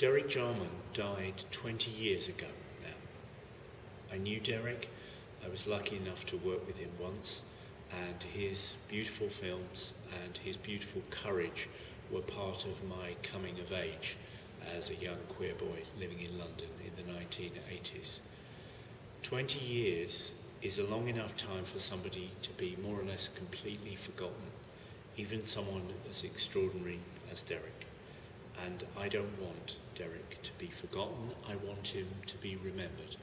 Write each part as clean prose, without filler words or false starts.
Derek Jarman died 20 years ago now. I knew Derek. I was lucky enough to work with him once, and his beautiful films and his beautiful courage were part of my coming of age as a young queer boy living in London in the 1980s. 20 years is a long enough time for somebody to be more or less completely forgotten, even someone as extraordinary as Derek. And I don't want Derek to be forgotten, I want him to be remembered.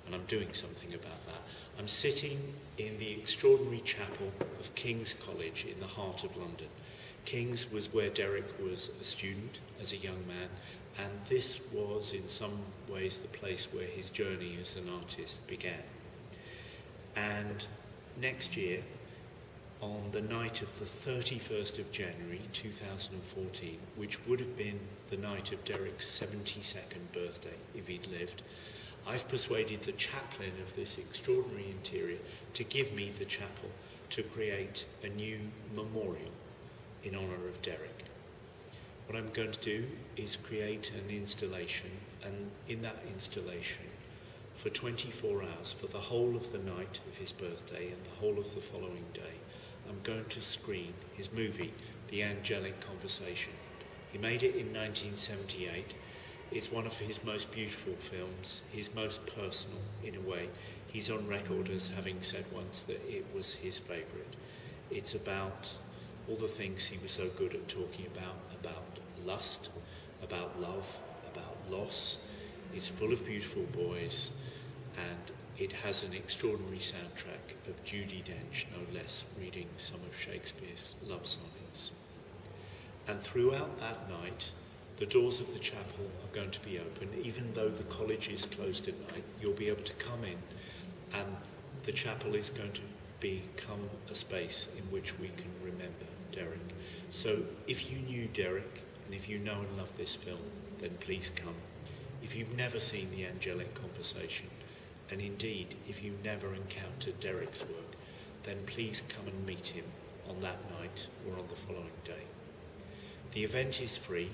And I'm doing something about that. I'm sitting in the extraordinary chapel of King's College in the heart of London. King's was where Derek was a student as a young man, and this was in some ways the place where his journey as an artist began. And next year, on the night of the 31st of January 2014, which would have been the night of Derek's 72nd birthday if he'd lived, I've persuaded the chaplain of this extraordinary interior to give me the chapel to create a new memorial in honour of Derek. What I'm going to do is create an installation, and in that installation, for 24 hours, for the whole of the night of his birthday and the whole of the following day, I'm going to screen his movie, The Angelic Conversation. He made it in 1978. It's one of his most beautiful films, his most personal in a way. He's on record as having said once that it was his favourite. It's about all the things he was so good at talking about lust, about love, about loss. It's full of beautiful boys, and it has an extraordinary soundtrack of Judi Dench, no less, reading some of Shakespeare's love sonnets. And throughout that night, the doors of the chapel are going to be open. Even though the college is closed at night, you'll be able to come in, and the chapel is going to become a space in which we can remember Derek. So if you knew Derek, and if you know and love this film, then please come. If you've never seen The Angelic Conversation, and indeed if you've never encountered Derek's work, then please come and meet him on that night or on the following day. The event is free.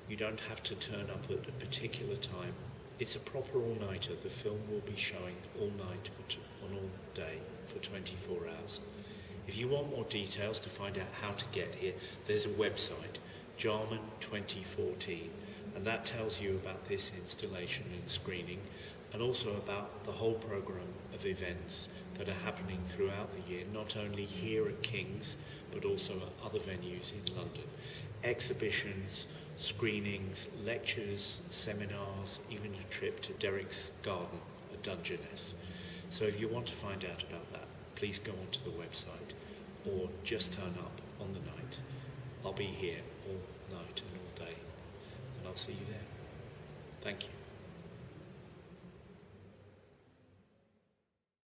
You don't have to turn up at a particular time. It's a proper all-nighter. The film will be showing all night on all day for 24 hours. If you want more details to find out how to get here, there's a website, Jarman 2014, and that tells you about this installation and screening, and also about the whole programme of events that are happening throughout the year, not only here at King's, but also at other venues in London. Exhibitions, screenings, lectures, seminars, even a trip to Derek's garden at Dungeness. So if you want to find out about that, please go onto the website or just turn up on the night. I'll be here all night and all day, and I'll see you there. Thank you.